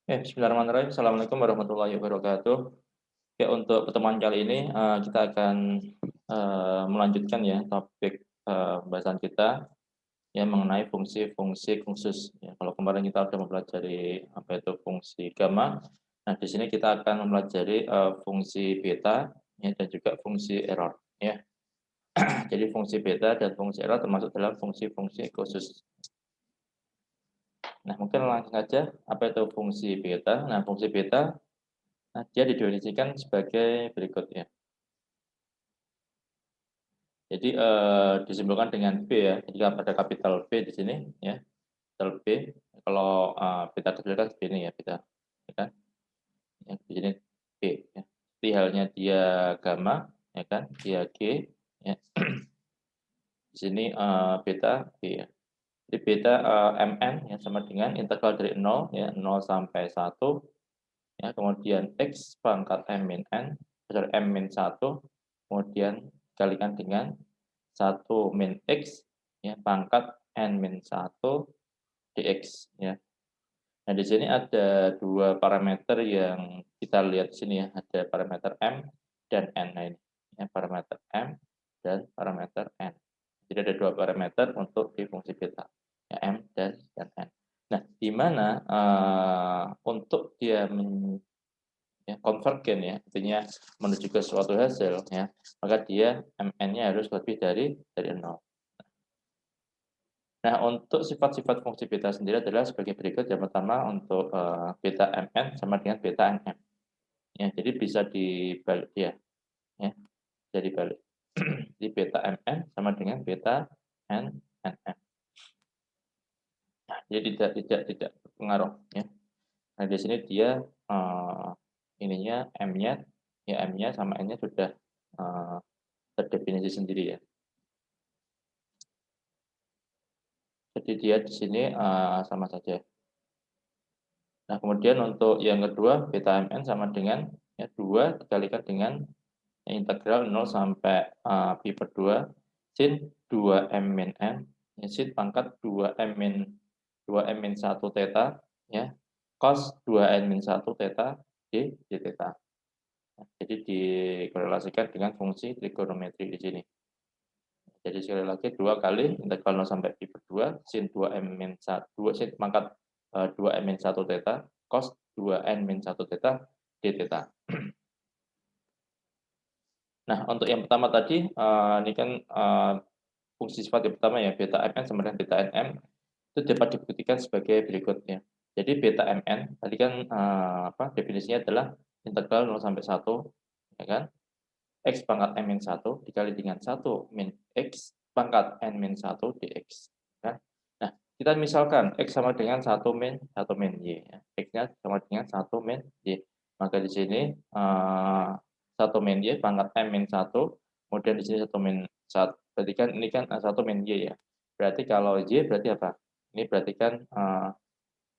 Bismillahirrahmanirrahim. Assalamualaikum warahmatullahi wabarakatuh. Ya, untuk pertemuan kali ini, kita akan, melanjutkan ya topik, pembahasan kita yang mengenai fungsi-fungsi khusus ya. Kalau kemarin kita sudah mempelajari apa itu fungsi gamma, nah di sini kita akan mempelajari, fungsi beta ya dan juga fungsi error ya. Jadi fungsi beta dan fungsi error termasuk dalam fungsi-fungsi khusus. Nah, mungkin langsung saja, apa itu fungsi beta? Nah, fungsi beta, nah, dia didefinisikan sebagai berikut ya. Jadi, disimpulkan dengan B ya. Jadi ada kapital B di sini ya, kapital B. Kalau, beta kecil kan segini ya beta, ya kan. Ya, di sini B ya. Seperti halnya dia gamma, ya kan, dia G, ya. Di sini, beta B ya. Jadi beta, Mn ya sama dengan integral dari 0 ya, 0 sampai 1 ya, kemudian X pangkat M min N, besar M min 1, kemudian dikalikan dengan 1 min X, ya, pangkat N min 1 dx, ya. Nah, di sini ada 2 parameter yang kita lihat di sini ya, ada parameter M dan N. Nah ini, ya, parameter M dan parameter N. Jadi ada 2 parameter untuk di fungsi beta, ya, M dan N. Nah, di mana, untuk dia ya, convergen ya, artinya menuju ke suatu hasil ya, maka dia Mn-nya harus lebih dari 0. Nah, untuk sifat-sifat fungsi beta sendiri adalah sebagai berikut. Yang pertama untuk, beta Mn sama dengan beta Nm. Ya, jadi bisa dibalik ya, bisa dibalik. Jadi beta Mn sama dengan beta Nm. Nah, jadi tidak berpengaruh ya. Nah, di sini dia, ininya M-nya, ya M-nya sama N-nya sudah, terdefinisi sendiri ya. Jadi dia di sini, sama saja. Nah, kemudian untuk yang kedua, beta Mn sama dengan, ya 2 dikalikan dengan integral 0 sampai, pi per 2 sin 2 M min N, ya sin pangkat 2 M min 1 theta, ya, cos 2 N min 1 theta d theta. Nah, jadi dikorelasikan dengan fungsi trigonometri di sini. Jadi sekali lagi 2 kali integral 0 sampai pi per 2 sin 2M min 1 2 sin pangkat, 2M min 1 theta cos 2N min 1 theta d theta. Nah, untuk yang pertama tadi, ini kan, fungsi sifat yang pertama ya, beta Mn sama dengan beta Nm itu dapat dibuktikan sebagai berikut ya. Jadi beta Mn tadi kan, definisinya adalah integral 0 sampai 1 ya kan, X pangkat M min 1 dikali dengan 1 min X pangkat N min 1 dx. Kan. Nah, kita misalkan X sama dengan 1 min Y. Ya. X-nya sama dengan 1 min Y. Maka di sini 1 min Y pangkat M min 1, kemudian di sini 1 min 1. Berarti kan ini kan 1 min Y ya. Berarti kalau Y berarti apa? Ini berarti kan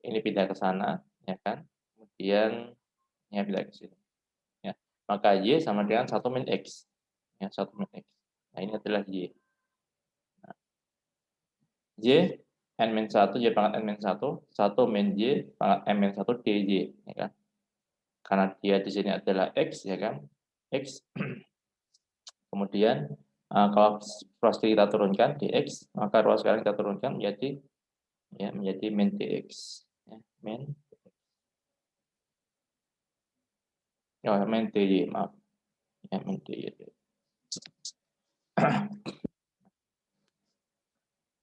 ini pindah ke sana, ya kan. Kemudian ya pindah ke sini. Ya. Maka Y sama dengan 1 min X. Ya, 1 min X. Nah, ini adalah Y. Nah, Y N min 1, Y pangkat N min 1, 1 min Y pangkat M min 1 DY, ya kan. Karena dia di sini adalah X, ya kan. X. Kemudian, kalau ruas kiri kita turunkan dx, maka ruas kanan kita turunkan menjadi min dx. Ya, min dy, maaf. Ya, min dy.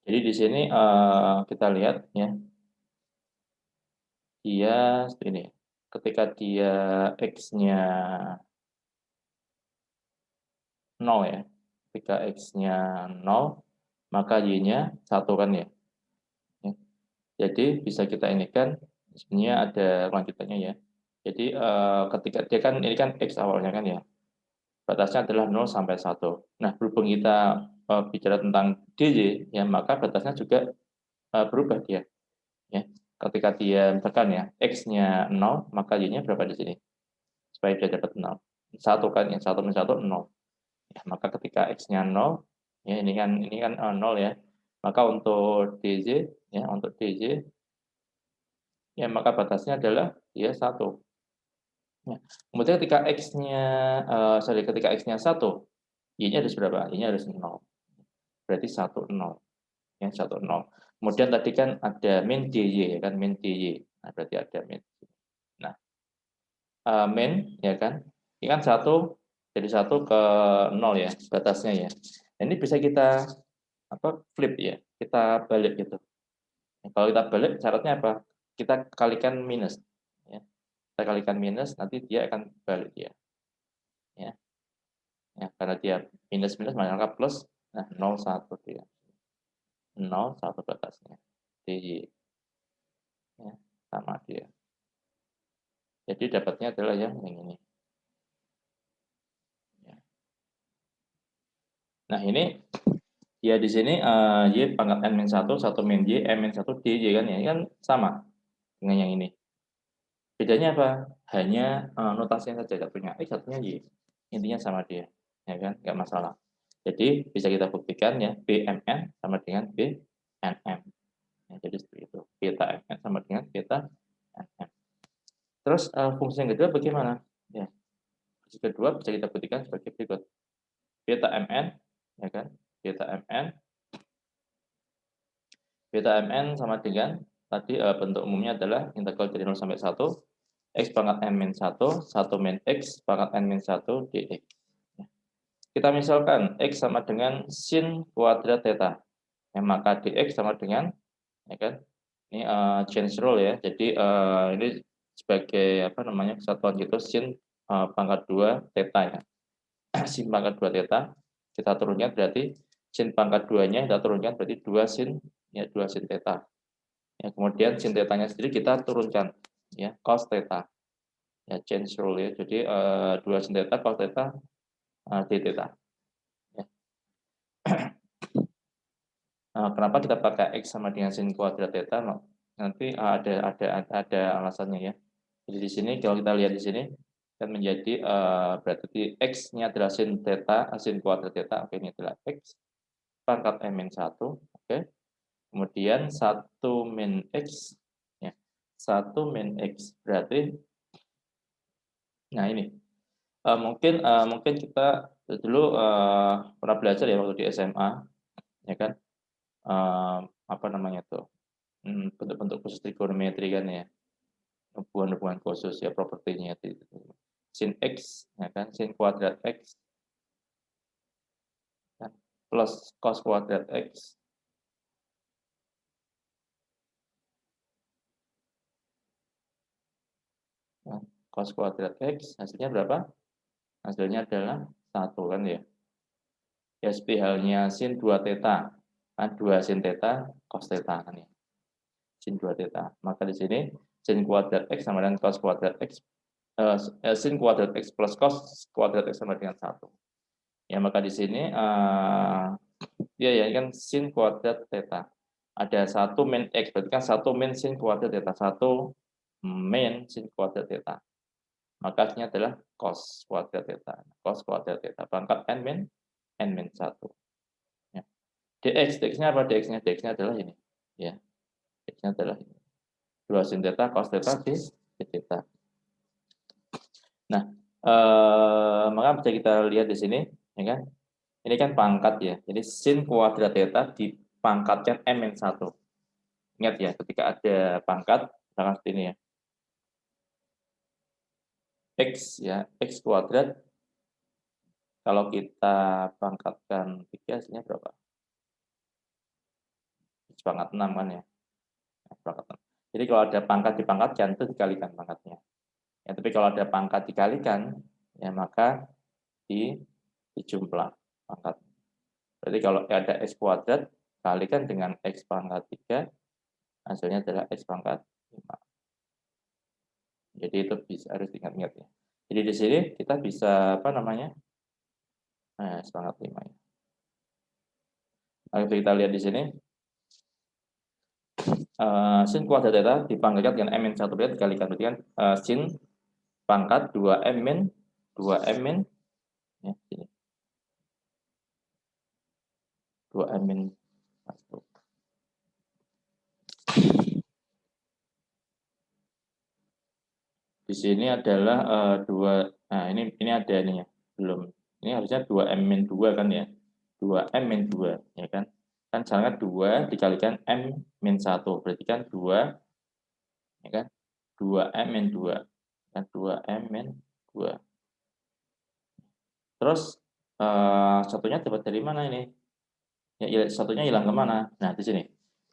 Jadi di sini, kita lihat ya, dia seperti ini. Ketika dia X-nya 0 ya. Ketika X-nya 0, maka Y-nya 1 kan ya. Ya. Jadi bisa kita ini kan, sebenarnya ada lanjutannya ya. Jadi, ketika dia kan ini kan X awalnya kan ya, batasnya adalah 0 sampai 1. Nah, berhubung kita, bicara tentang DY ya, maka batasnya juga, berubah dia, ya. Ketika dia misalkan ya, X-nya 0, maka Y-nya berapa di sini? Supaya dia dapat 0. 1 kan ya, 1 min 1, 0. Ya, maka ketika X-nya 0, ya ini kan 0 ya. Maka untuk DY ya, untuk DY ya maka batasnya adalah dia 1. Ya. Kemudian ketika X-nya, ketika X-nya 1, Y-nya harus berapa? Y-nya harus 0. Berarti 1, 0. Ya, 1, 0. Kemudian tadi kan ada min DY, ya kan, min DY. Nah, berarti ada min. Nah, min, ya kan, ini kan 1, jadi 1 ke 0 ya, batasnya ya. Nah, ini bisa kita flip ya, kita balik gitu. Nah, kalau kita balik, syaratnya apa? Kita kalikan minus. Ya. Kita kalikan minus, nanti dia akan balik dia. Ya. Ya, karena dia minus maka plus, nah 0, 1 dia. 0, 1 batasnya. DY. Ya, sama dia. Jadi dapatnya adalah yang ini. Ya. Nah, ini ya di sini Y pangkat N-1, 1 min Y, M-1 DY kan ya. Ini kan sama dengan yang ini. Bedanya apa? Hanya notasinya saja, satunya X, satunya Y. Intinya sama dia. Ya kan? Nggak masalah. Jadi bisa kita buktikan ya, BMN sama dengan BNM. Ya, jadi seperti itu. Beta MN sama dengan beta NM. Terus fungsi yang kedua bagaimana? Ya, fungsi kedua bisa kita buktikan sebagai berikut. Beta MN, ya kan? Beta MN sama dengan tadi bentuk umumnya adalah integral dari 0 sampai 1 X pangkat N-1, 1 min X pangkat N-1 dx. Kita misalkan X sama dengan sin kuadrat theta. Ya, maka dx sama dengan, ya kan, ini change rule ya. Jadi ini sebagai kesatuan gitu, sin pangkat 2 theta ya. Sin pangkat 2 theta kita turunkan, berarti sin pangkat 2-nya kita turunkan, berarti 2 sin, ya 2 sin theta. Ya, kemudian sin theta-nya sendiri kita turunkan, ya cos theta. Ya, change rule ya. Jadi 2 sin theta cos theta d theta. Ya. Kenapa kita pakai X sama dengan sin kuadrat theta? Nanti ada alasannya ya. Jadi di sini kalau kita lihat di sini kan menjadi berarti X-nya adalah sin theta, sin kuadrat theta. Oke, ini adalah X pangkat M-1. Oke. Kemudian 1 min X, ya. 1 min X berarti, nah ini mungkin kita dulu pernah belajar ya waktu di SMA, ya kan, apa namanya tuh, bentuk-bentuk khusus trigonometri kan ya, hubungan-hubungan khusus ya, propertinya itu. Sin X, ya kan, sin kuadrat X kan, plus cos kuadrat X ya, cos kuadrat X hasilnya berapa? Hasilnya adalah 1 kan ya. Ya seperti halnya sin 2 theta, kan 2 sin theta cos theta kan ya. Sin 2 theta. Maka di sini sin kuadrat X sama dengan cos kuadrat X, sin kuadrat X plus cos kuadrat X sama dengan 1. Ya, maka di sini ya ini kan sin kuadrat theta. Ada 1 min X, berarti kan 1 min sin kuadrat theta, 1 min sin kuadrat theta. Maka hasilnya adalah cos kuadrat theta. Cos kuadrat theta pangkat n min 1. Ya. dx-nya apa? Dx-nya adalah ini. Ya, dx-nya adalah ini. 2 sin theta cos theta d theta. Nah, maka bisa kita lihat di sini, ya kan? Ini kan pangkat ya. Jadi sin kuadrat theta dipangkatkan M-1. Ingat ya, ketika ada pangkat, misalkan seperti ini ya. X ya, X kuadrat. Kalau kita pangkatkan 3, hasilnya berapa? X pangkat 6 kan ya. Pangkat 6. Jadi kalau ada pangkat dipangkatkan, itu dikalikan pangkatnya. Ya, tapi kalau ada pangkat dikalikan, ya maka dijumlah pangkat. Berarti kalau ada X kuadrat, kalikan dengan X pangkat 3, hasilnya adalah X pangkat 5. Jadi itu harus diingat-ingat ya. Jadi di sini kita bisa X pangkat 5 ya. Lalu kita lihat di sini, sin kuadrat theta dipangkatkan dengan M-1 dikalikan, berarti kan sin pangkat 2M min 2M min, ya, sini. 2M min 1. Di sini adalah, nah ini ada ini ya, belum. Ini harusnya 2M-2 kan ya, 2M-2 ya kan. Kan misalnya 2 dikalikan M-1 berarti kan 2 ya kan, 2M-2 kan 2M-2. Terus, satunya dapat dari mana ini? Ya satunya hilang ke mana? Nah di sini.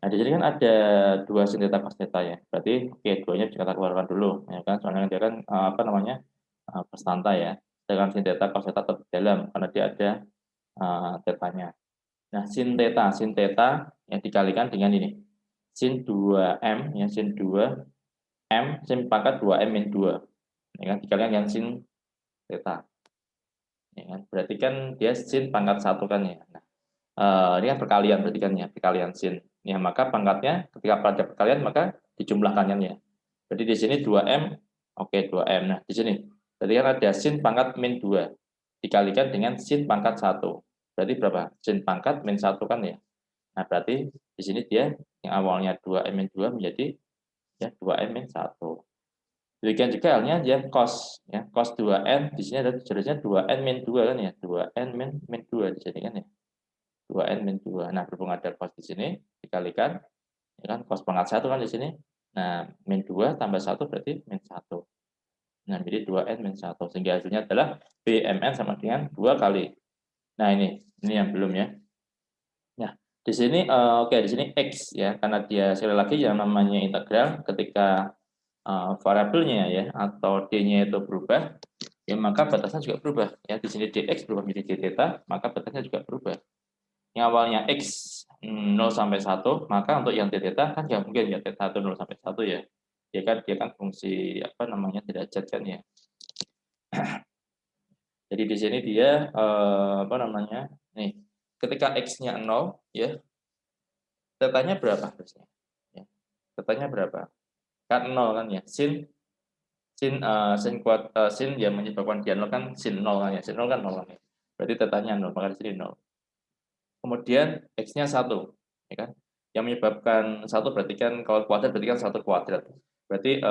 Nah di sini kan ada 2 sin theta cos theta ya, berarti oke 2-nya kita keluarkan dulu ya kan, soalnya dia kan, apa namanya, bersantai ya. Sedangkan sin theta cos theta tetap dalam karena dia ada, tetanya. Nah sin theta yang dikalikan dengan ini, sin 2M ya, sin 2M sin pangkat 2M min 2 ya kan, dikalikan dengan sin theta. Ya kan, berarti kan dia sin pangkat 1 kan ya. Nah, ini kan perkalian berarti kan ya, perkalian sin. Ya, maka pangkatnya ketika pada perkalian maka dijumlahkan kan ya. Jadi di sini 2M, oke 2M. Nah, di sini berarti kan ada sin pangkat min 2 dikalikan dengan sin pangkat 1. Berarti berapa? Sin pangkat min 1 kan ya. Nah, berarti di sini dia yang awalnya 2M min 2 menjadi ya 2M min 1. Demikian juga halnya dia cos ya, cos 2n di sini ada jelasnya 2n min 2 kan ya, 2n min 2 di sini kan ya. 2n min 2. Nah, berhubung ada cos di sini dikalikan ya kan cos pangkat 1 kan di sini. Nah, min 2 tambah 1 berarti min 1. Nah, jadi 2n min 1 sehingga hasilnya adalah BMN sama dengan 2 kali. Nah, ini yang belum ya. Nah, di sini oke di sini X ya, karena dia sekali lagi yang namanya integral ketika variabelnya ya atau D-nya itu berubah, ya maka batasnya juga berubah. Ya, di sini dx berubah menjadi d theta, maka batasnya juga berubah. Yang awalnya x 0 sampai 1, maka untuk yang d theta kan nggak mungkin ya theta itu 0 sampai 1 ya. Dia kan fungsi apa namanya derajat kan ya. Jadi di sini dia apa namanya? Nih, ketika x-nya 0 ya, tetanya berapa harusnya? Ya. Tetanya berapa? Kan 0 kan ya. Sin yang menyebabkan dia 0 kan sin 0 kan ya. Sin 0 kan 0 kan ya. Berarti tetanya 0, maka di sini 0. Kemudian X-nya 1, ya kan. Yang menyebabkan 1 berarti kan kalau kuadrat berarti kan 1 kuadrat. Berarti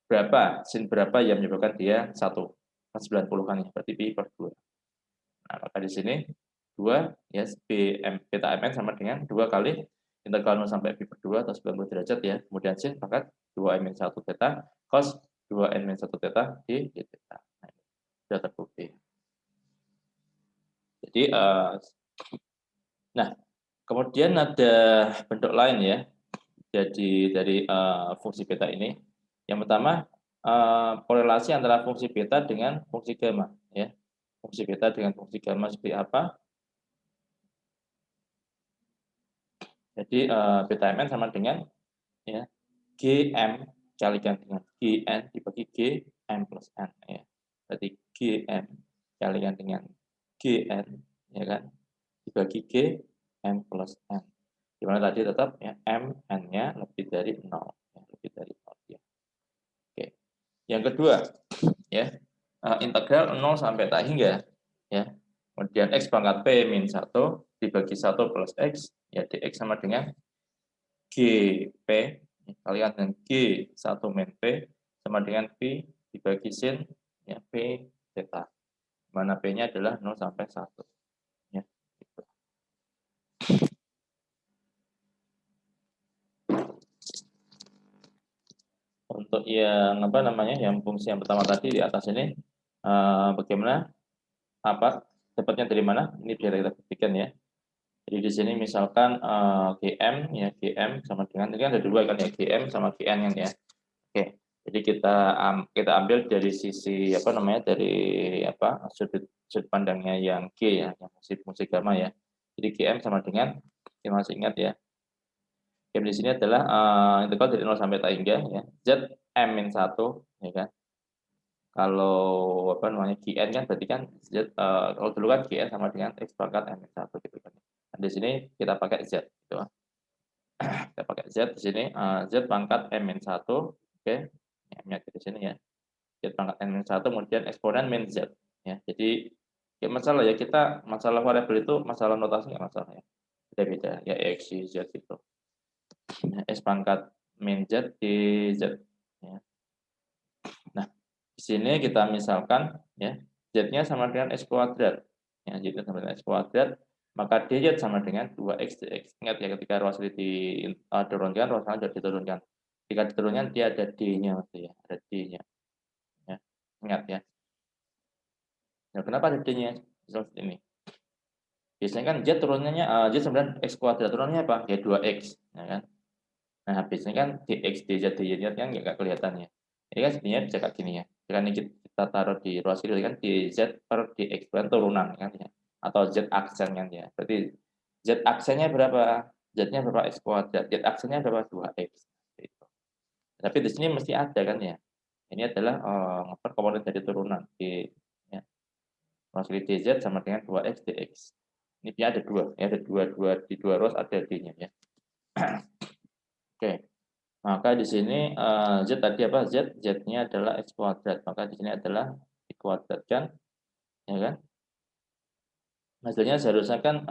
berapa, sin berapa yang menyebabkan dia 1? Kan 90 kan ya, berarti pi per 2. Nah, maka di sini 2 ya beta mn sama dengan 2 kali integral 0 sampai pi per 2 atau 90 derajat ya. Kemudian sin pangkat 2n-1 theta cos 2n-1 theta di theta. Nah, ini sudah terbukti. Jadi nah, kemudian ada bentuk lain ya. Jadi dari fungsi beta ini, yang pertama korelasi antara fungsi beta dengan fungsi gamma ya. Fungsi beta dengan fungsi gamma seperti apa? Jadi beta mn sama dengan ya gm kalikan dengan gn dibagi g m plus n ya. Berarti gm kalikan dengan gn ya kan dibagi g m plus n. Di mana tadi tetap ya m n-nya lebih dari 0 ya, lebih dari 0 ya. Oke. Yang kedua ya integral 0 sampai tak hingga ya. Kemudian x pangkat p min 1 dibagi 1 plus x ya dx sama dengan gp kalikan dengan g1 min p sama dengan p dibagi sin ya p theta. Mana p-nya adalah 0 sampai 1 ya. Gitu. Untuk yang apa namanya yang fungsi yang pertama tadi di atas ini bagaimana apa dapatnya dari mana? Ini bisa kita buktikan ya. Jadi di sini misalkan gm ya gm sama dengan ini kan ada dua kan ya gm sama gn kan ya. Oke. Jadi kita ambil dari sisi apa namanya dari apa sudut pandangnya yang g ya yang fungsi gamma ya. Jadi gm sama dengan kita masih ingat ya. Gm di sini adalah integral dari 0 sampai tak hingga ya z m min 1 ya kan. Kalau apa namanya gn kan berarti kan z kalau dulu kan gn sama dengan x pangkat m min 1 gitu kan. Nah, di sini kita pakai z gitu. Kita pakai z di sini z pangkat m min 1 oke. M-nya di sini ya. Z pangkat n min 1 kemudian eksponen min z ya. Jadi ya masalah ya kita masalah variabel itu masalah notasi nggak masalah ya. Beda-beda ya x, y, z itu. Nah, s pangkat min z di z ya. Di sini kita misalkan ya, Z-nya sama dengan X kuadrat. Ya, Z-nya sama dengan X kuadrat, maka dz sama dengan 2x dx. Ingat ya, ketika ruas ini diturunkan, ruas sudah diturunkan. Ketika diturunkan, dia ada D-nya, ya, ada D-nya. Ya, ingat ya. Nah, kenapa ada D-nya? Seperti ini. Biasanya kan Z turunannya, Z sama dengan X kuadrat, turunannya apa? Ya 2x. Ya kan? Nah, biasanya kan dx, dz, dz kan nggak kelihatan ya. Ini kan sebenarnya bisa kayak gini ya. Jika ini kita taruh di ruas ini kan dz per dx kan turunan kan ya. Atau z aksen kan ya. Berarti z aksennya berapa? Z-nya berapa x kuadrat? Z aksennya berapa? 2x. Gitu. Tapi di sini mesti ada kan ya. Ini adalah komponen dari turunan di ya. Ruas ini dz sama dengan 2x dx. Ini dia ada dua, ya ada dua di dua ruas ada d-nya ya. Oke. Maka di sini Z tadi apa? Z-nya adalah X kuadrat. Maka di sini adalah dikuadratkan, ya kan? Hasilnya seharusnya kan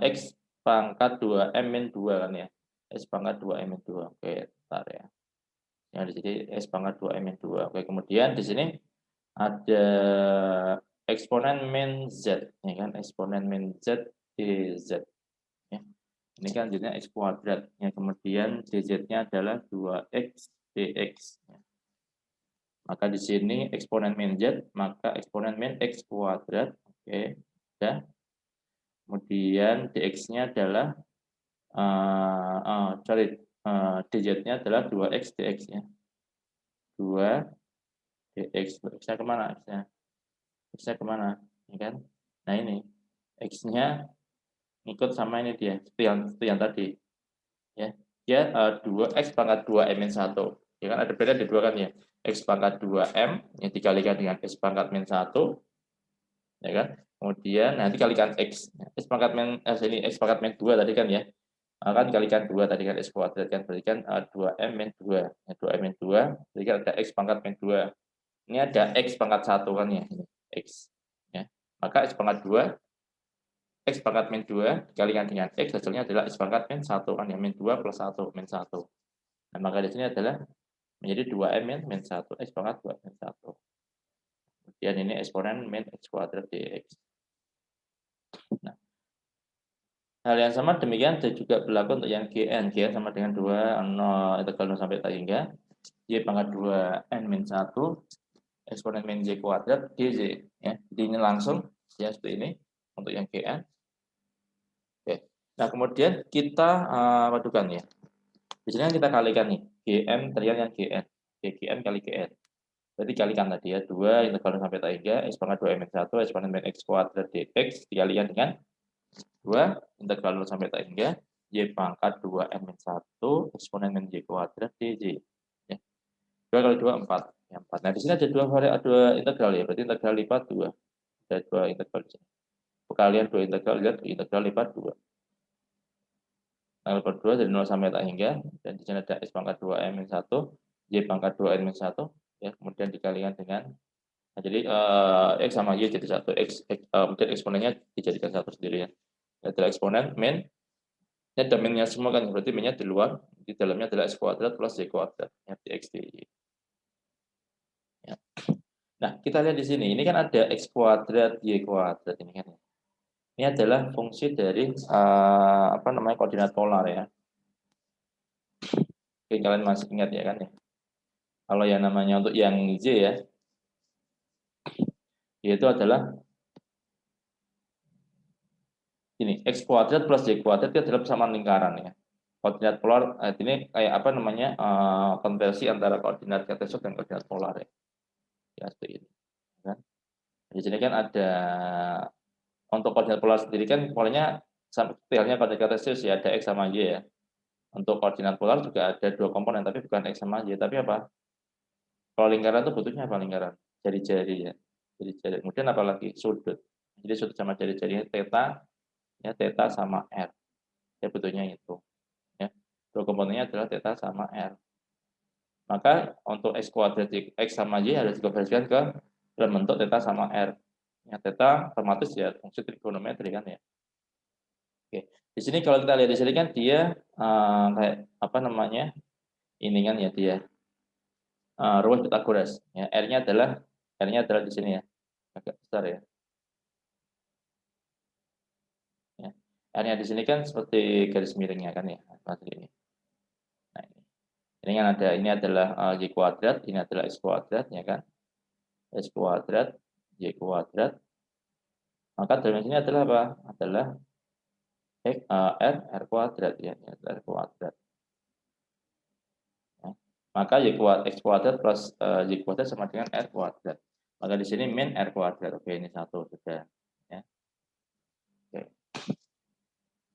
X pangkat 2M min 2 kan ya. X pangkat 2M min 2. Oke, bentar ya. Yang di sini X pangkat 2M min 2. Oke, kemudian di sini ada eksponen min Z, ya kan? Eksponen min Z dz. Ya. Ini kan jadinya X kuadrat. Ya, kemudian dz-nya adalah 2x dx. Ya. Maka di sini eksponen min Z, maka eksponen min X kuadrat. Oke, ya. Kemudian dx-nya adalah, dz-nya adalah 2x dx ya. 2 dx, x-nya kemana x-nya? X-nya kemana? Ini kan? Nah ini, x-nya ikut sama ini dia, itu yang tadi. Ya, dia 2x pangkat 2m-1. Ya kan ada beda di dua kan ya. X pangkat 2m yang dikalikan dengan x pangkat min 1, ya kan? Kemudian nanti kalikan x. X pangkat min ini x pangkat min 2 tadi kan ya. Kan kalikan 2 tadi kan x kuadrat kan berarti kan 2m min 2. Ya, 2m min 2 berarti kan ada x pangkat min 2. Ini ada x pangkat 1 kan ya, ini x. Ya. Maka x pangkat 2 x pangkat min 2 dikalikan dengan x hasilnya adalah x pangkat min 1 kan ya, min 2 plus 1 min 1. Nah, maka di sini adalah menjadi 2m min 1 x pangkat 2 min 1. Kemudian ini eksponen min x kuadrat dx. Nah, hal yang sama demikian juga berlaku untuk yang Gn. Gn sama dengan 2, 0, integral 0 sampai tak hingga Y pangkat 2 N min 1, eksponen min Y kuadrat dz. Ya. Jadi ini langsung, ya seperti ini, untuk yang Gn. Oke. Nah, kemudian kita padukan ya. Di sini kita kalikan nih, Gn teriak yang Gn. Gn kali Gn. Berarti kalikan tadi ya, 2 integral 0 sampai tak hingga, X pangkat 2 min 1, eksponen min X kuadrat dx, dikalikan dengan 2 integral 0 sampai tak hingga Y pangkat 2 min 1 eksponen min Y kuadrat dz. Ya. 2 kali 2 4. Ya, 4. Nah, di sini ada dua integral ya, berarti integral lipat 2. Ada dua integral di sini. Perkalian 2 integral, lihat integral lipat 2. Lipat 2 dari 0 sampai tak hingga, dan di sini ada X pangkat 2 min 1, Y pangkat 2 min 1, ya, kemudian dikalikan dengan, nah, jadi X sama Y jadi 1, kemudian eksponennya dijadikan 1 sendiri ya. Adalah eksponen min. Ini ada minnya semua kan, berarti minnya di luar, di dalamnya adalah x kuadrat plus y kuadrat, ya, dx dy. Ya. Nah, kita lihat di sini, ini kan ada x kuadrat, y kuadrat ini kan. Ini adalah fungsi dari koordinat polar ya. Oke, kalian masih ingat ya kan ya. Kalau yang namanya untuk yang z ya, yaitu adalah ini x kuadrat plus y kuadrat itu adalah persamaan lingkaran ya. Koordinat polar ini kayak konversi antara koordinat kartesius dan koordinat polar ya. Ya seperti ini. Kan? Di sini kan ada untuk koordinat polar sendiri kan polanya seperti halnya koordinat kartesius ya, ada x sama y ya. Untuk koordinat polar juga ada dua komponen tapi bukan x sama y, tapi apa? Kalau lingkaran itu butuhnya apa lingkaran? Jari-jari ya. Jari-jari. Kemudian apa lagi? Sudut. Jadi sudut sama jari-jarinya theta ya, theta sama r. Ya butuhnya itu. Ya. Dua komponennya adalah theta sama r. Maka untuk x kuadrat x sama y harus dikonversikan ke dalam bentuk theta sama r. Ya, theta otomatis ya fungsi trigonometri kan ya. Oke. Di sini kalau kita lihat di sini kan dia kayak ini kan ya dia ruas Pythagoras. Ya, r-nya adalah R-nya adalah di sini ya, agak besar ya. Ya. R-nya di sini kan seperti garis miringnya kan ya, seperti ini. Nah, ini kan ada, ini adalah Y kuadrat, ini adalah X kuadrat, ya kan. X kuadrat, Y kuadrat. Maka dalam sini adalah apa? Adalah R kuadrat ya, R kuadrat. Ya. Maka X kuadrat plus Y kuadrat sama dengan R kuadrat. Maka di sini min R kuadrat. Oke, ini satu sudah. Ya. Oke.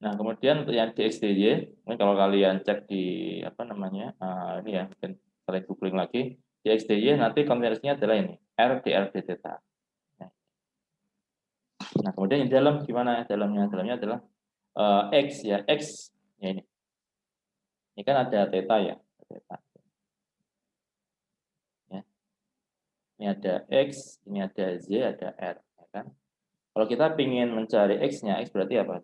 Nah, kemudian untuk yang di XDY, ini kalau kalian cek di apa namanya, ini ya, mungkin kalian googling lagi, di XDY nanti konversinya adalah ini, R dr d theta. Nah, kemudian di dalam gimana? Dalamnya adalah X ya, X ya ini. Ini kan ada theta ya, theta. Ya. Ini ada X, ini ada Z, ada R, ya kan? Kalau kita ingin mencari X-nya, X berarti apa?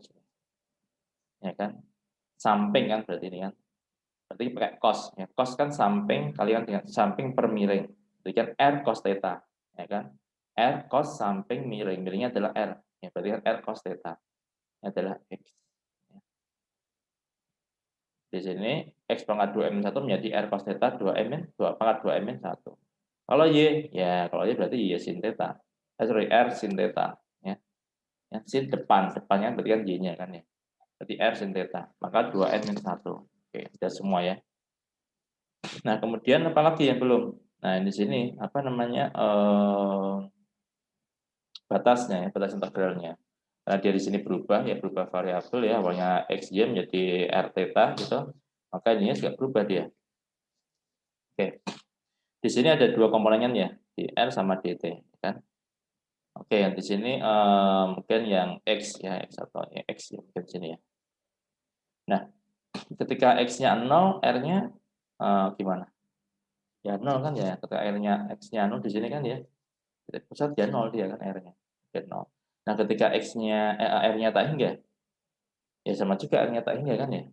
Ya kan? Samping kan berarti ini kan. Berarti pakai cos ya. Cos kan samping kalian dengan samping per miring. Berarti kan R cos theta, ya kan? R cos samping miring. Miringnya adalah R. Ya, berarti kan R cos theta. Ini adalah X. Di sini X pangkat 2 min 1 menjadi R cos theta 2 pangkat 2 min 1. Kalau Y, ya kalau Y berarti Y sin theta. Sorry, R sin theta. Ya. Ya, sin depannya berarti kan Y-nya kan ya. Berarti R sin theta. Maka 2 min 1. Oke, sudah semua ya. Nah, kemudian apa lagi yang belum? Nah, di sini apa namanya batasnya, ya, batas integralnya. Karena dia di sini berubah ya, berubah variabel ya, awalnya xy menjadi r theta gitu. Maka ini juga berubah dia. Oke. Di sini ada dua komponennya ya, di r sama dt kan. Oke, yang di sini mungkin yang x ya, x atau ya, x ya mungkin di sini ya. Nah, ketika x-nya 0, r-nya gimana? Ya 0 kan ya, ketika r-nya x-nya 0 di sini kan ya. Pusat ya 0 dia kan R-nya. Ya 0. Nah, ketika X-nya R-nya tak hingga, ya sama juga R-nya tak hingga kan ya.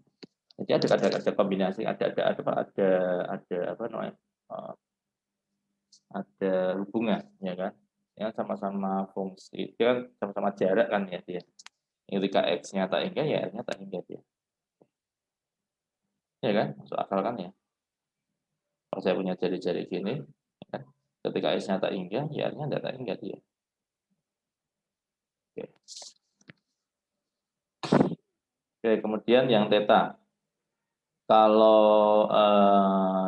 Jadi ada kombinasi, ada apa namanya? Ada hubungan ya kan. Yang sama-sama fungsi, itu kan sama-sama jarak kan ya dia. Ketika X-nya tak hingga ya R-nya tak hingga dia. Ya kan? Masuk akal kan ya. Kalau saya punya jari-jari gini, ya kan? Ketika X-nya tak hingga, ya R-nya tidak tak hingga dia. Oke. Oke, kemudian yang theta. Kalau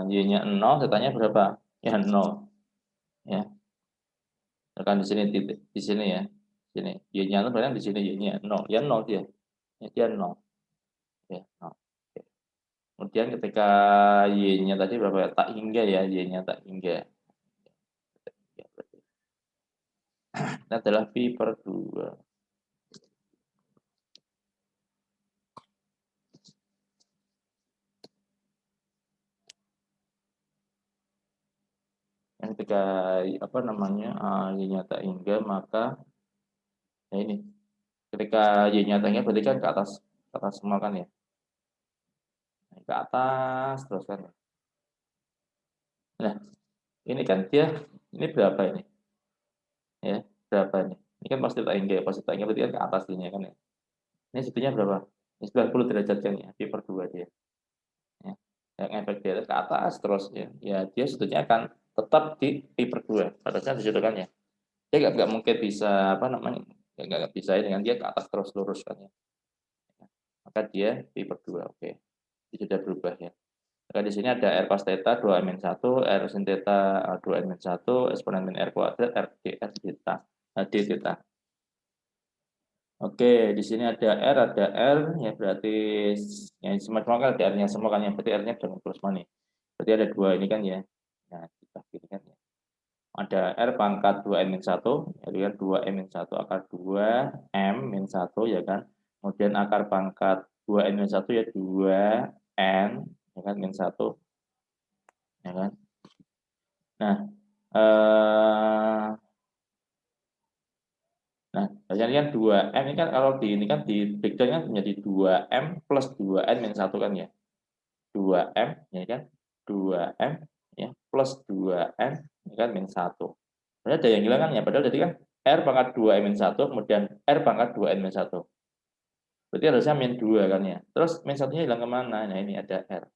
Y-nya 0, tetanya berapa? Ya 0. Ya. Kan di sini di sini ya. Sini. Y-nya 0 berarti di sini Y-nya 0. Ya 0 dia. Ya, dia 0. Ya, 0. Oke. Kemudian ketika Y-nya tadi berapa ya? Tak hingga ya, Y-nya tak hingga. Ini adalah pi per 2. Yang ketika apa namanya Y-nya tak hingga, maka ya ini. Ketika Y-nya tak hingga berarti kan ke atas semua kan ya. Ke atas terus kan. Nah, ini kan dia ini berapa ini? Ya, berapa ini? Ini kan pasti tak hingga berarti kan ke atas ini kan ya. Ini segitunya berapa? Ini 90 derajat kan ya, pi per 2 dia. Ya. Yang efek di atas ke atas terus ya. Ya, dia sebetulnya akan tetap di pi per 2. Padahal di situ kan ya. Dia nggak mungkin bisa apa namanya? Ya, nggak bisa ya, dengan dia ke atas terus lurus kan ya. Maka dia pi per 2. Oke. Itu sudah berubah ya. Maka di sini ada R cos theta 2 min 1, R sin theta 2 min 1, eksponen min R kuadrat, R dr theta, D theta. Oke, di sini ada R, ya berarti yang semua kan ada R-nya semua kan, yang berarti R-nya dengan plus mana? Berarti ada 2 ini kan ya. Nah, kita gini kan ya. Ada R pangkat 2 min 1, jadi kan 2 M min 1 akar 2 M min 1 ya kan. Kemudian akar pangkat 2 N min 1 ya 2 N ya kan min 1 ya kan. Nah, nah, biasanya kan 2M ini kan kalau di ini kan di breakdown kan menjadi 2M plus 2N min 1 kan ya. 2M ya kan. 2M ya plus 2N ya kan min 1. Berarti ada yang hilang kan ya, padahal tadi kan R pangkat 2 N-1, kemudian R pangkat 2 N-1. Berarti harusnya min 2 kan ya. Terus min satunya hilang kemana? Nah ini ada R.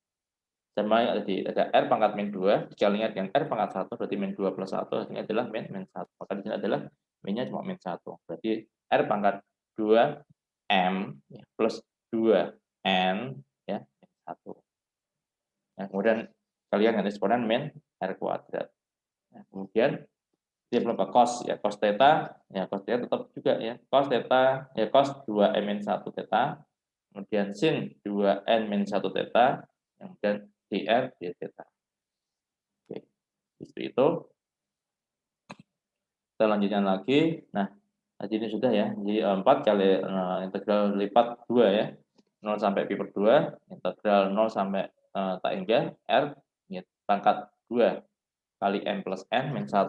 Sama tadi ada R pangkat min 2, dikalikan dengan R pangkat 1, berarti min 2 plus 1, ini adalah min 1. Maka di sini adalah minnya cuma min 1. Berarti R pangkat 2 M ya, plus 2 N ya, min 1. Nah, kemudian kalian dengan eksponen min R kuadrat. Nah, kemudian dia berapa cos ya, cos theta ya, cos theta tetap juga ya, cos theta ya, cos 2 n min 1 theta, kemudian sin 2 n min 1 theta, kemudian dr d theta. Oke, seperti itu. Kita lanjutkan lagi. Nah, tadi ini sudah ya, jadi 4 kali integral lipat 2 ya, 0 sampai pi per 2, integral 0 sampai tak hingga r ya, pangkat 2 kali m plus n min 1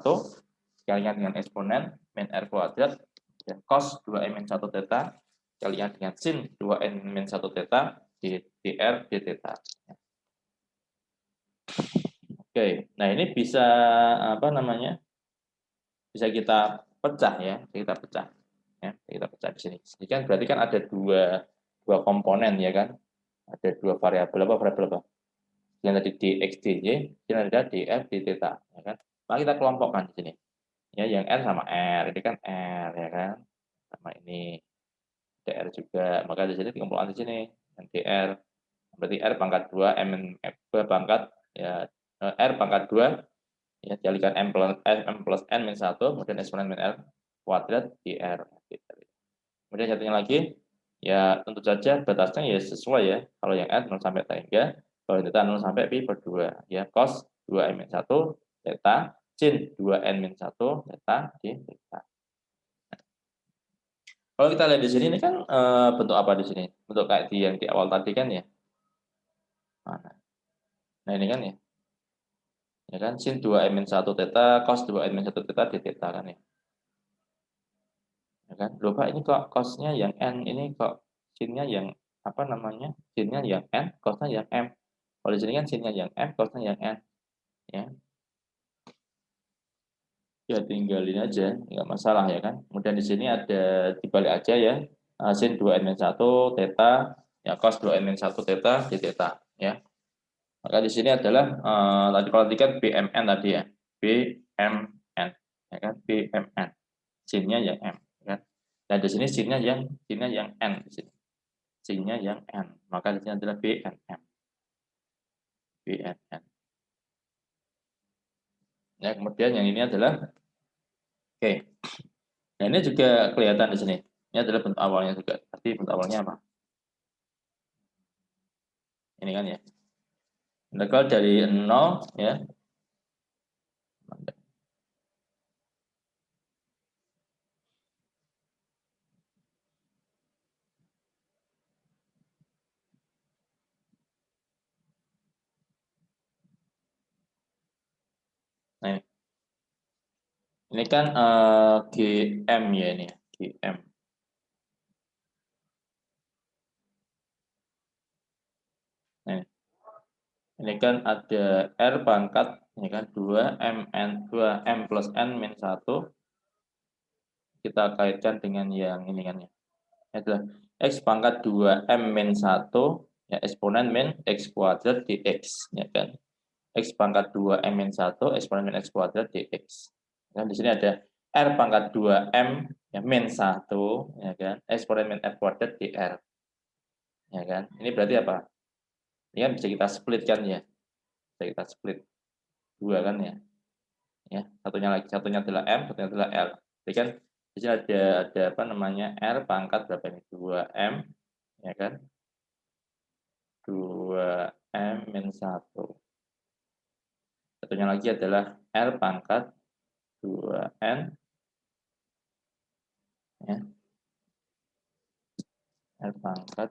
dikalikan dengan eksponen min r kuadrat dan cos 2n min 1 theta dikalikan dengan sin 2n min 1 theta di dr d theta. Oke, nah ini bisa apa namanya? Bisa kita pecah ya, kita pecah. Ya, kita pecah di sini. Jadi kan berarti kan ada dua komponen ya kan? Ada dua variabel apa? Yang tadi dx dy, dan ada df d theta, ya kan? Maka kita kelompokkan di sini. Ya, yang R sama R, ini kan R ya kan, sama ini DR juga, maka di sini dikumpulkan di sini yang DR, berarti R pangkat 2 M pangkat ya, R pangkat 2 ya, dikalikan M plus N min 1, kemudian eksponen min R kuadrat DR. Kemudian satunya lagi ya, tentu saja batasnya ya sesuai ya, kalau yang R 0 sampai hingga, kalau theta 0 sampai pi per 2 ya, cos 2 n min 1 theta sin 2 n min 1 theta di theta. Kalau kita lihat di sini ini kan bentuk apa di sini? Bentuk kayak di yang di awal tadi kan ya. Nah ini kan ya. Ya kan sin 2 n min 1 theta cos 2 n min 1 theta di theta kan ya. Ya kan? Loh Pak, ini kok cosnya yang n, ini kok sinnya yang apa namanya? Sinnya yang n, cosnya yang m. Kalau di sini kan sinnya yang m, cosnya yang n. Ya. Ya tinggalin aja, nggak masalah ya kan. Kemudian di sini ada dibalik aja ya. Sin 2 n min 1 theta ya, cos 2 n min 1 theta di theta ya. Maka di sini adalah tadi kalau tadi kan BMN tadi ya, BMN ya kan, BMN sinnya yang M ya kan. Dan di sini sinnya yang N di sini, sinnya yang N, maka di sini adalah BNM, BNN ya. Kemudian yang ini adalah oke. Nah ini juga kelihatan di sini, ini adalah bentuk awalnya juga. Tapi bentuk awalnya apa? Ini kan ya, integral dari 0 ya. Nah, ini kan GM ya, ini GM. Nah, ini kan ada R pangkat ya kan 2 M plus N min 1, kita kaitkan dengan yang ini kan ya. Adalah X pangkat 2 M min 1 ya, eksponen min X kuadrat dx ya kan. X pangkat 2 M min 1 eksponen min X kuadrat dx. Dan di sini ada R pangkat 2 M ya, min 1 ya kan, eksponen min F kuadrat dr. Ya kan? Ini berarti apa? Ini kan bisa kita split kan ya. Bisa kita split dua kan ya. Ya, satunya adalah M, satunya adalah L. Jadi kan di sini ada apa namanya, R pangkat berapa ini? 2M ya kan? 2M min 1. Satunya lagi adalah R pangkat 2N ya. R pangkat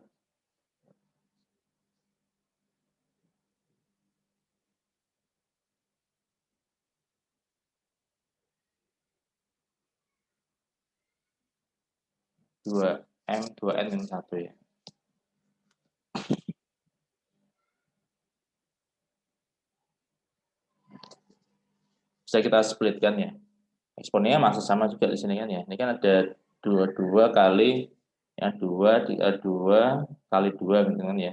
2M 2N min 1 ya. Bisa kita split kan ya. Eksponennya masih sama juga di sini kan ya. Ini kan ada 22 kali ya 2 kali 2 gitu kan ya.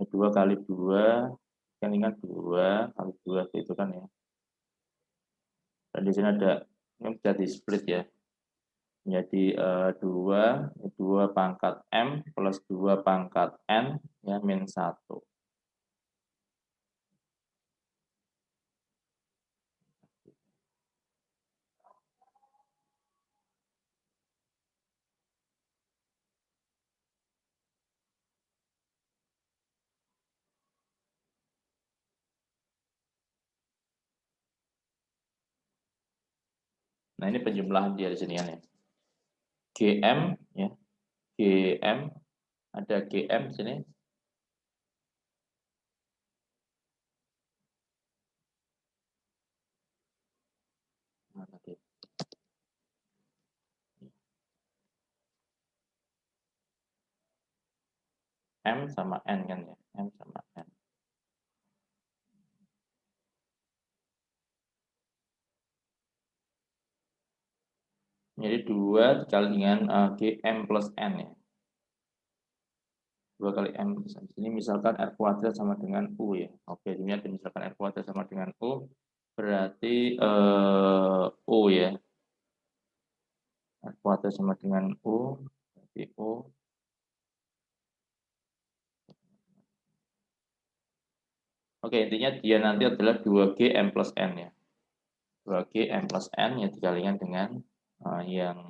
2 kali 2 kan ini kan 2 kali 2 itu kan ya. Dan di sini ada ini bisa di split ya. Menjadi 2 pangkat M plus 2 pangkat N ya min 1. Nah, ini penjumlahan dia di sini kan ya. GM ya. GM ada GM di sini. Mana dia? M sama N kan ya. M sama N. Jadi 2 dikali dengan GM plus N ya. 2 kali M plus N. Ini misalkan R kuadrat sama dengan U ya. Oke, ini ada misalkan R kuadrat sama dengan U. Berarti U ya. R kuadrat sama dengan U. Berarti U. Oke, intinya dia nanti adalah 2G M plus N ya. 2G M plus N yang dikalikan dengan yang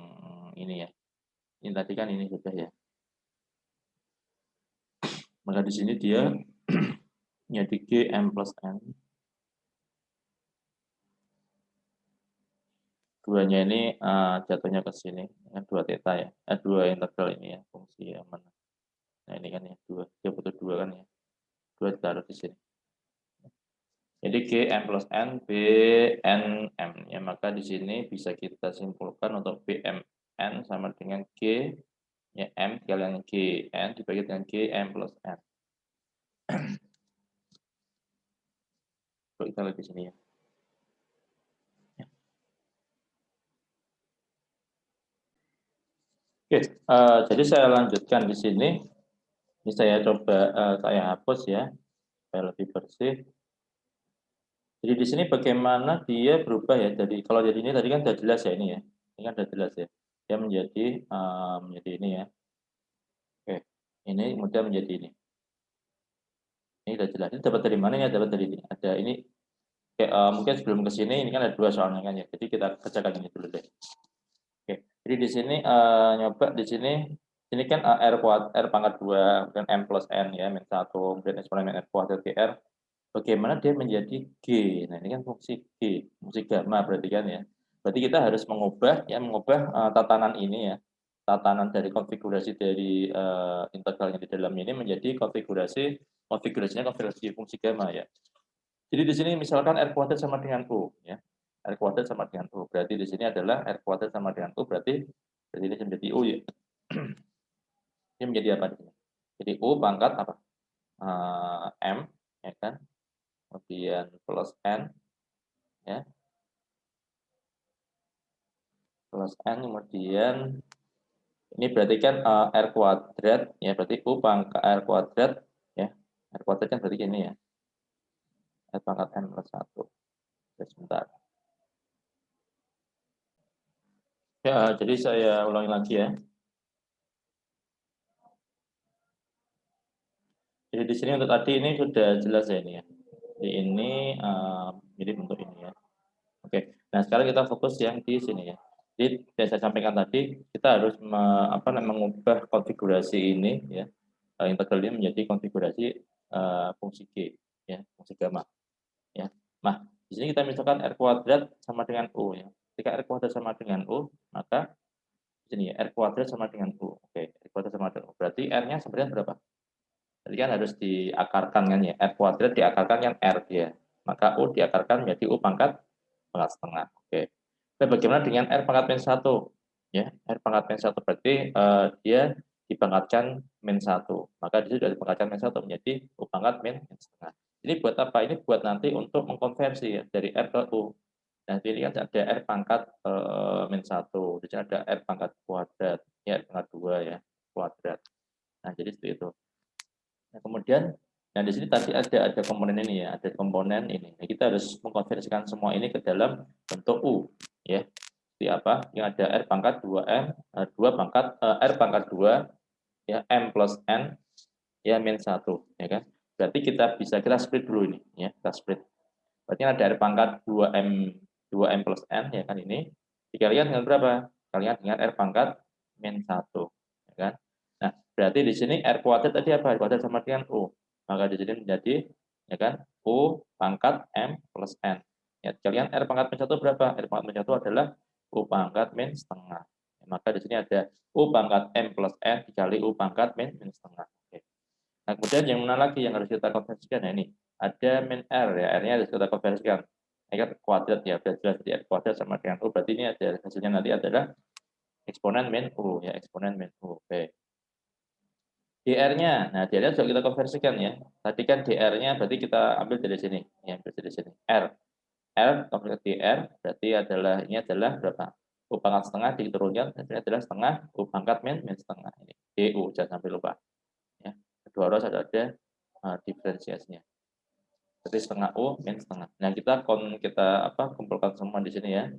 ini ya. Ini tadi kan ini sudah ya. Maka di sini dia menjadi G M plus N. Duanya ini jatuhnya ke sini. 2 theta ya. 2 integral ini ya. Fungsi yang mana. Nah ini kan ya. 2. Dia butuh 2 kan ya. 2 ditaruh di sini. Jadi G M plus N B N M ya, maka di sini bisa kita simpulkan untuk B M N sama dengan G ya M dikalikan G N dibagi dengan G M plus N. Coba kita lihat di sini ya. Oke, jadi saya lanjutkan di sini. Ini saya coba saya hapus ya supaya lebih bersih. Jadi di sini bagaimana dia berubah ya. Jadi kalau jadi ini tadi kan sudah jelas ya ini ya. Ini kan sudah jelas ya. Dia menjadi ini ya. Oke. Ini kemudian menjadi ini. Ini sudah jelas. Ini dapat dari mana ya? Dapat dari ini. Ada ini. Oke, mungkin sebelum ke sini ini kan ada 2 soalnya kan ya. Jadi kita kerjakan ini dulu deh. Oke. Jadi di sini nyoba di sini ini kan R pangkat 2 dan M plus N ya min 1 kemudian eksponen R kuadrat GR. Bagaimana dia menjadi G? Nah, ini kan fungsi G, fungsi gamma berarti kan ya. Berarti kita harus mengubah tatanan ini ya. Tatanan dari konfigurasi dari integralnya di dalam ini menjadi konfigurasinya konfigurasi fungsi gamma ya. Jadi di sini misalkan R kuadrat sama dengan U ya. R kuadrat sama dengan U. Berarti di sini adalah R kuadrat sama dengan U berarti ini menjadi U ya. Ini menjadi apa di sini? Jadi U pangkat apa? M ya kan? Kemudian plus N ya. Plus N kemudian ini berarti kan R kuadrat ya, berarti U pangkat R kuadrat ya. R kuadrat kan berarti ini ya. R pangkat N plus 1. Sebentar. Ya, jadi saya ulangi lagi ya. Jadi di sini untuk tadi ini sudah jelas ya ini ya. Jadi ini mirip untuk ini ya. Oke. Nah, sekarang kita fokus yang di sini ya. Jadi yang saya sampaikan tadi kita harus mengubah konfigurasi ini ya. Integral ini menjadi konfigurasi fungsi G ya, fungsi gamma ya. Nah, di sini kita misalkan R kuadrat sama dengan U ya. Ketika R kuadrat sama dengan U, maka di sini ya R kuadrat sama dengan U. Oke, R kuadrat sama dengan U. Berarti R-nya sebenarnya berapa? Jadi kan harus diakarkan kan ya. R kuadrat diakarkan kan R dia. Maka U diakarkan menjadi U pangkat setengah. Oke. Nah, bagaimana dengan R pangkat min 1? Ya, R pangkat min 1 berarti dia dipangkatkan min 1. Maka di situ sudah dipangkatkan min 1 menjadi U pangkat min setengah. Ini buat apa? Ini buat nanti untuk mengkonversi ya, dari R ke U. Nah, ini kan ada R pangkat min 1, di sini ada R pangkat kuadrat, ya R pangkat 2 ya, kuadrat. Nah, jadi seperti itu. Nah, kemudian nah di sini tadi ada komponen ini ya, ada komponen ini. Nah, kita harus mengkonversikan semua ini ke dalam bentuk U ya. Seperti apa? Yang ada R pangkat 2M, 2 pangkat R pangkat 2 ya M plus N ya min 1 ya kan. Berarti kita split dulu ini ya, kita split. Berarti ada R pangkat 2M plus N ya kan ini dikalikan dengan berapa? Dikalikan dengan R pangkat min 1 ya kan. Nah, berarti di sini R kuadrat tadi apa? R kuadrat sama dengan U. Maka di sini menjadi ya kan U pangkat M plus N. Ya, dikalikan R pangkat min 1 berapa? R pangkat min 1 adalah U pangkat min setengah. Ya, maka di sini ada U pangkat M plus N dikali U pangkat min setengah. Oke. Nah, kemudian yang mana lagi yang harus kita konversikan? Nah, ini ada min R ya, R-nya harus kita konversikan. Ini kan kuadrat ya, jelas di R kuadrat sama dengan U, berarti ini ada hasilnya nanti adalah eksponen min U ya, eksponen min U. Oke. DR-nya, nah DR-nya juga kita konversikan ya. Tadi kan DR-nya berarti kita ambil dari sini, ya, ambil dari sini. R konversi DR berarti ini adalah berapa? U pangkat setengah diturunkan, ini adalah setengah U pangkat min setengah. Ini DU, jangan sampai lupa. Ya. Kedua harus ada diferensiasinya. Berarti setengah U min setengah. Nah, kita kumpulkan semua di sini ya.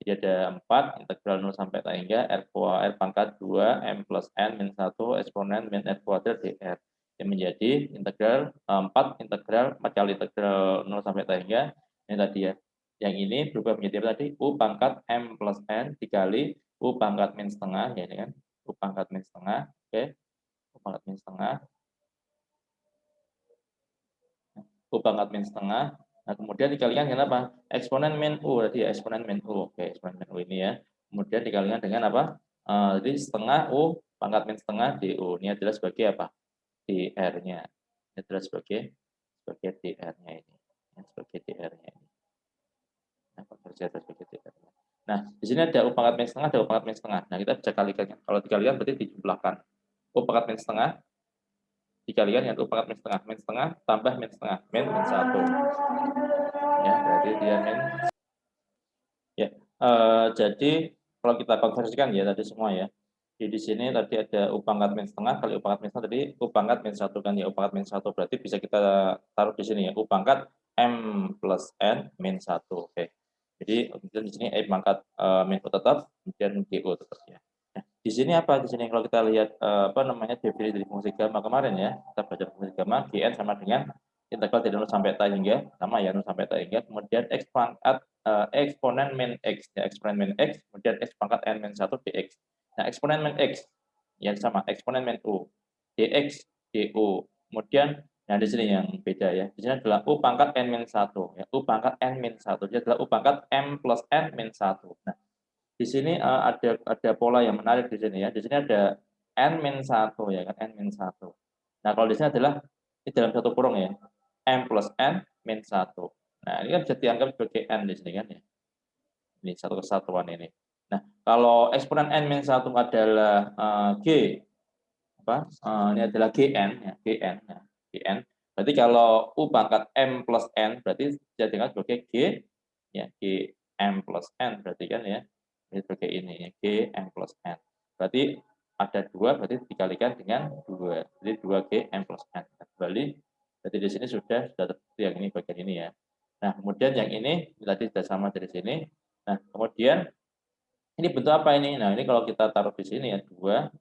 Jadi ada 4 integral 0 sampai tak hingga R pangkat 2 M plus N min 1 eksponen min R kuadrat dr. Yang menjadi integral 4 kali integral 0 sampai tak hingga ini tadi ya. Yang ini berubah menjadi apa tadi? U pangkat M plus N dikali U pangkat min setengah ya ini kan. U pangkat min setengah. Oke. U pangkat min setengah. U pangkat min setengah. Nah, kemudian dikalikan dengan apa? Eksponen min U, tadi ya, eksponen min U. Oke, eksponen min U ini ya. Kemudian dikalikan dengan apa? Jadi setengah U pangkat min setengah DU. Ini adalah sebagai apa? DR-nya. Ini adalah sebagai DR-nya ini. Ya, sebagai DR-nya ini. Nah, konversi atas sebagai DR-nya. Nah, di sini ada U pangkat min setengah, ada U pangkat min setengah. Nah, kita bisa kalikan. Kalau dikalikan berarti dijumlahkan. U pangkat min setengah dikalikan dengan U pangkat min setengah tambah min setengah, min 1. Ya, berarti dia min. Ya, jadi kalau kita konversikan ya tadi semua ya. Di sini tadi ada U pangkat min setengah kali U pangkat min setengah, tadi U pangkat min 1 kan ya, U pangkat min 1 berarti bisa kita taruh di sini ya, U pangkat M plus N min 1. Oke. Jadi kemudian di sini E pangkat min U tetap, kemudian GU tetap ya. Nah, di sini apa? Di sini kalau kita lihat definisi dari fungsi gamma kemarin ya, kita baca fungsi gamma Gn sama dengan integral dari 0 sampai tak hingga sama ya 0 sampai tak hingga, kemudian X pangkat eksponen min X ya, eksponen min X, kemudian X pangkat N min 1 dx. Nah, eksponen min X yang sama, eksponen min U dx du. Kemudian nah di sini yang beda ya. Di sini adalah U pangkat N min 1 ya, U pangkat N min 1. Jadi adalah U pangkat M plus N min 1. Nah, di sini ada pola yang menarik di sini ya. Di sini ada N min 1 ya kan, N min 1. Nah, kalau di sini adalah ini dalam satu kurung ya. M plus N min 1. Nah, ini kan bisa dianggap sebagai N di sini kan ya. Ini satu kesatuan ini. Nah, kalau eksponen N-1 adalah G, ini adalah Gn, ya, Gn, ya, Gn. Berarti kalau U pangkat M plus N, berarti bisa dianggap sebagai G, ya, Gm plus N, berarti kan ya, ini sebagai ini, ya, Gm plus N. Berarti ada 2, berarti dikalikan dengan 2. Jadi 2Gm plus N. Kembali, berarti di sini sudah terbukti yang ini bagian ini ya. Nah, kemudian yang ini tadi sudah sama dari sini. Nah, kemudian ini bentuk apa ini? Nah, ini kalau kita taruh di sini ya, 2,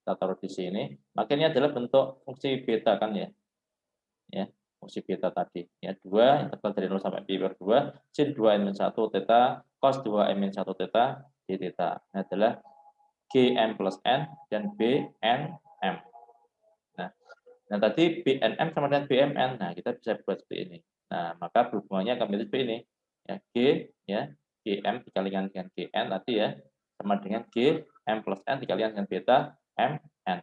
kita taruh di sini, maka ini adalah bentuk fungsi beta kan ya. Ya, fungsi beta tadi. Ya, 2 integral dari 0 sampai pi per 2 sin 2 n 1 theta cos 2 n 1 theta d theta. Ini adalah Gm plus N dan Bnm. Nah, tadi BNM sama dengan BMN. Nah, kita bisa buat seperti ini. Nah, maka berhubungannya akan menjadi seperti ini. Ya, G ya, Gm dikalikan dengan Gn tadi ya, sama dengan G M plus N dikalikan dengan beta Mn.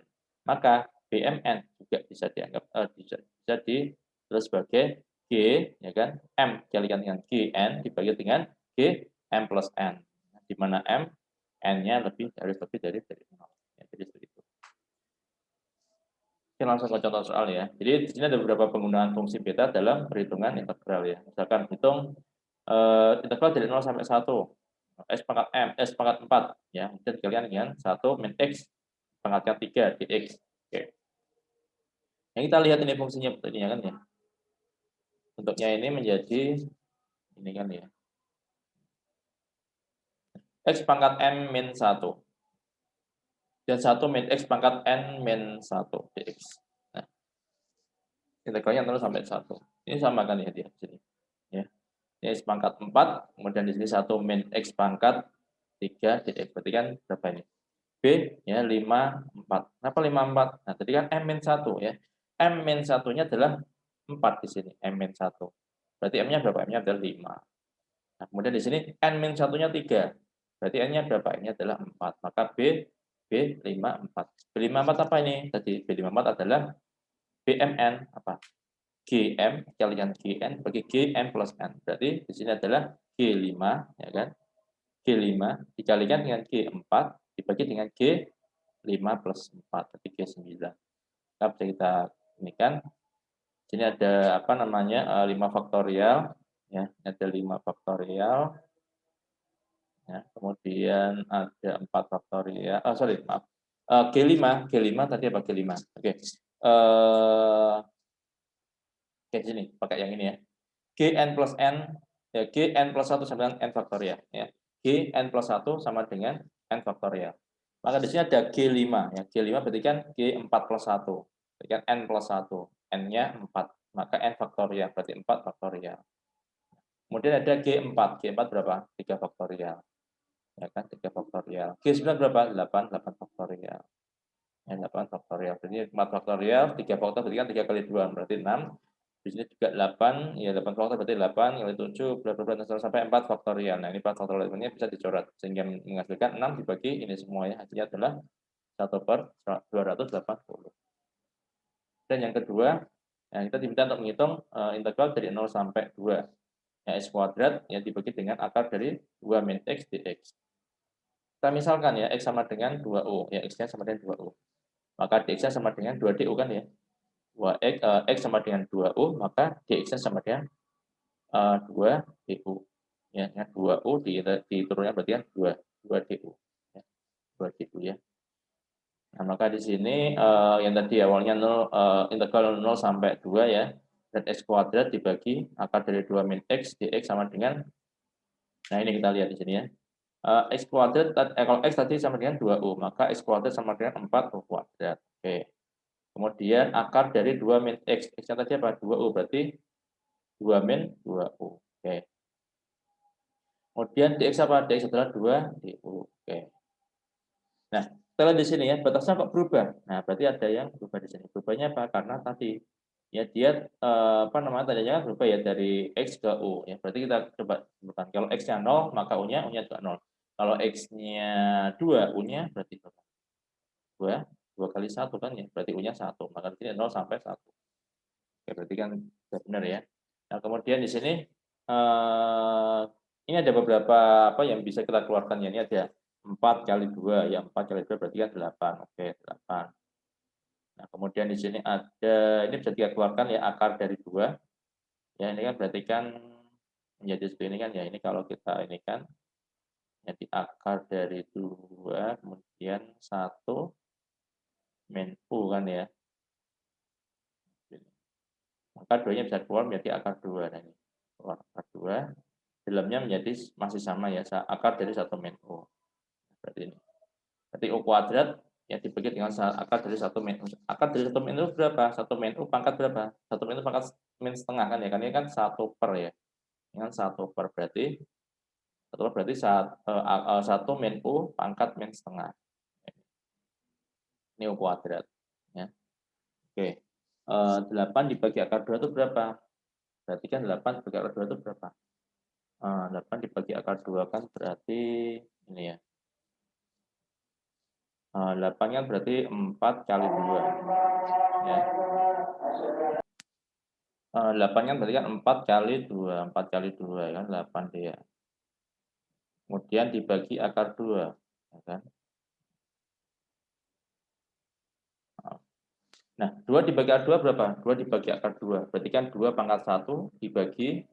Maka BMN juga bisa dianggap bisa ditulis sebagai G ya kan, M dikalikan dengan Gn dibagi dengan G M plus N. Di mana M N-nya harus lebih dari 0. Ya, jadi seperti itu. Oke, langsung ke contoh soal ya. Jadi di sini ada beberapa penggunaan fungsi beta dalam perhitungan integral ya. Misalkan hitung Integral dari 0 sampai 1, X pangkat M, X pangkat 4, ya, dan dikalikan dengan 1 min X pangkat 3 dx. Oke. Yang kita lihat ini fungsinya bentuknya kan ya. Bentuknya ini menjadi ini kan ya. X pangkat M min 1. Dan 1 min X pangkat N min 1 dx. Nah, integralnya 0 sampai 1. Ini sama kan ya dia sini. Ya. Ini X pangkat 4, kemudian di sini 1 min X pangkat 3 dx. Berarti kan berapa ini? B ya 5, 4. Kenapa 5, 4? Nah, tadi kan M min 1 ya. M min 1-nya adalah 4 di sini, M min 1. Berarti M-nya berapa? M-nya adalah 5. Nah, kemudian di sini N min 1-nya 3. Berarti N-nya berapa? N-nya adalah 4. Maka B54. B54 apa ini? Tadi B54 adalah BMN apa? GM kalikan GN bagi GM plus N. Berarti di sini adalah G5 ya kan? G5 dikalikan dengan G4 dibagi dengan G5 plus 4 berarti G9. Kita bisa kita ini kan. Sini ada apa namanya? 5 faktorial ya, ada 5 faktorial. Ya, kemudian ada 4 faktorial. Oh, sorry, maaf. G5 tadi apa G5? Oke. Kayak sini, pakai yang ini ya. Gn plus n ya Gn plus 1 sama dengan n faktorial ya. Gn plus 1 sama dengan n faktorial. Maka di sini ada G5 ya. G5 berarti kan G4 plus 1. Berarti kan n plus 1. N-nya 4. Maka n faktorial berarti 4 faktorial. Kemudian ada G4. G4 berapa? 3 faktorial. Ya kan 3 faktorial. G9 berapa? 8 faktorial. Ya, 8 faktorial. Berarti 4 faktorial, 3 faktorial berarti kan 3 kali 2 berarti 6. Di sini juga 8, ya 8 faktorial berarti 8 kali 7 bla bla bla sampai 4 faktorial. Nah, ini 4 faktorial ini bisa dicoret sehingga menghasilkan 6 dibagi ini semua ya. Hasilnya adalah 1/280. Dan yang kedua, ya, kita diminta untuk menghitung integral dari 0 sampai 2. Ya, X kuadrat yang dibagi dengan akar dari 2 min X dx. Kita misalkan ya, X sama dengan 2U. Ya, X-nya sama dengan 2U. Maka dx-nya sama dengan 2du kan ya. X sama dengan 2U, maka dx-nya sama dengan 2du. Ya, 2U diturunnya berarti kan 2du. Ya, 2du ya. Nah, maka di sini yang tadi awalnya 0, integral 0 sampai 2 ya. Dan X kuadrat dibagi akar dari 2 min X dx sama dengan, nah ini kita lihat di sini ya. X kuadrat, kalau X tadi sama dengan 2U, maka X kuadrat sama dengan 4U kuadrat. Oke. Kemudian akar dari 2 min X. X-nya tadi apa? 2U, berarti 2 min 2U. Oke. Kemudian dx apa? Dx adalah 2du. Oke. Nah, setelah di sini ya, batasnya kok berubah? Nah, berarti ada yang berubah di sini. Berubahnya apa? Karena tadi ya dia apa namanya tadinya kan berubah ya dari X ke U ya. Berarti kita coba sebutkan. Kalau X-nya 0, maka U-nya juga 0. Kalau X-nya 2, U-nya berarti berapa? 2 kali 1 kan ya. Berarti U-nya 1. Maka di sini 0 sampai 1. Oke, berarti kan sudah benar ya. Nah, kemudian di sini ini ada beberapa apa yang bisa kita keluarkan ya. Ini ada 4 kali 2 ya. 4 kali 2 berarti kan 8. Oke, 8. Nah, kemudian di sini ada, ini bisa kita keluarkan ya akar dari 2. Ya, ini kan berarti kan menjadi seperti ini kan ya. Ini kalau kita ini kan jadi akar dari 2 kemudian 1 min U kan ya. Maka 2-nya bisa keluar menjadi akar 2. Nah, ini keluar akar 2. Dalamnya menjadi masih sama ya, akar dari 1 min U. Berarti ini. Berarti U kuadrat ya dibagi dengan akar dari 1 min U. Akar dari 1 min U berapa? 1 min U pangkat berapa? 1 min U pangkat min setengah kan ya. Kan ini kan 1 per ya. Ini kan 1 per berarti 1 min U pangkat min setengah. Ini U kuadrat. Ya. Oke. 8 dibagi akar 2 itu berapa? Berarti kan 8 dibagi akar 2 itu berapa? 8 dibagi akar 2 kan berarti ini ya. 8 kan berarti 4 kali 2. Ya. 8 kan berarti kan 4 kali 2. 4 kali 2 kan 8 dia. Kemudian dibagi akar 2. Ya kan? Nah, 2 dibagi akar 2 berapa? 2 dibagi akar 2. Berarti kan 2 pangkat 1 dibagi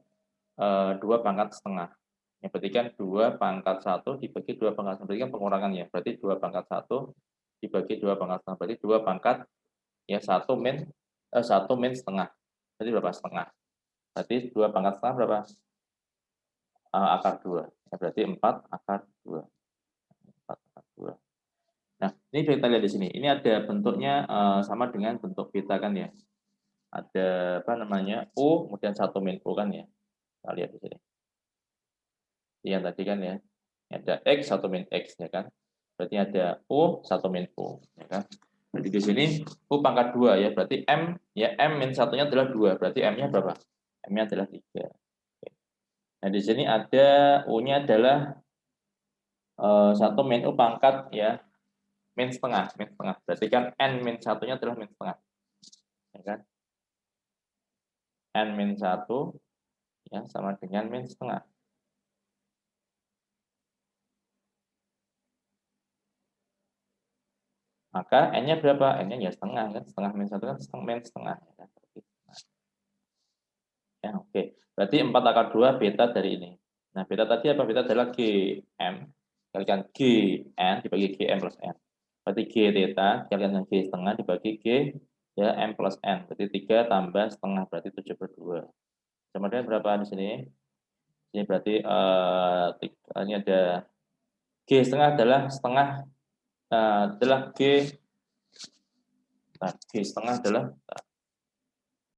2 pangkat setengah. Ya, berarti kan 2 pangkat 1 dibagi 2 pangkat 1, berarti kan pengurangan ya, berarti 2 pangkat 1 dibagi 2 pangkat setengah, berarti 2 pangkat, ya 1 min setengah, berarti berapa? Setengah. Berarti 2 pangkat setengah berapa? Akar 2, ya berarti 4 akar 2. 4 akar 2. Nah, ini kita lihat di sini, ini ada bentuknya, sama dengan bentuk beta kan ya. Ada apa namanya, U, kemudian 1 min U kan ya. Kita lihat di sini. Yang tadi kan ya, ada X, 1 min X ya kan. Berarti ada U, 1 min U, ya kan. Jadi di sini U pangkat 2 ya, berarti M, ya M min satunya adalah 2, berarti M-nya berapa? M-nya adalah 3. Nah, di sini ada U-nya adalah 1 min U pangkat ya, min setengah. Berarti kan N min satunya adalah min setengah. Ya kan? N min 1 ya sama dengan min setengah. Maka N-nya berapa? N-nya ya setengah kan, setengah min 1 kan min setengah. Ya, kan? Ya, oke. Berarti 4 akar 2 beta dari ini. Nah, beta tadi apa? Beta adalah Gm kalikan Gn dibagi Gm plus N. Berarti G theta kalikan dengan G setengah dibagi G ya M plus N. Berarti 3 tambah setengah, berarti 7/2. Sama dengan berapa di sini? Ini berarti ini ada G setengah adalah G, nah, G setengah adalah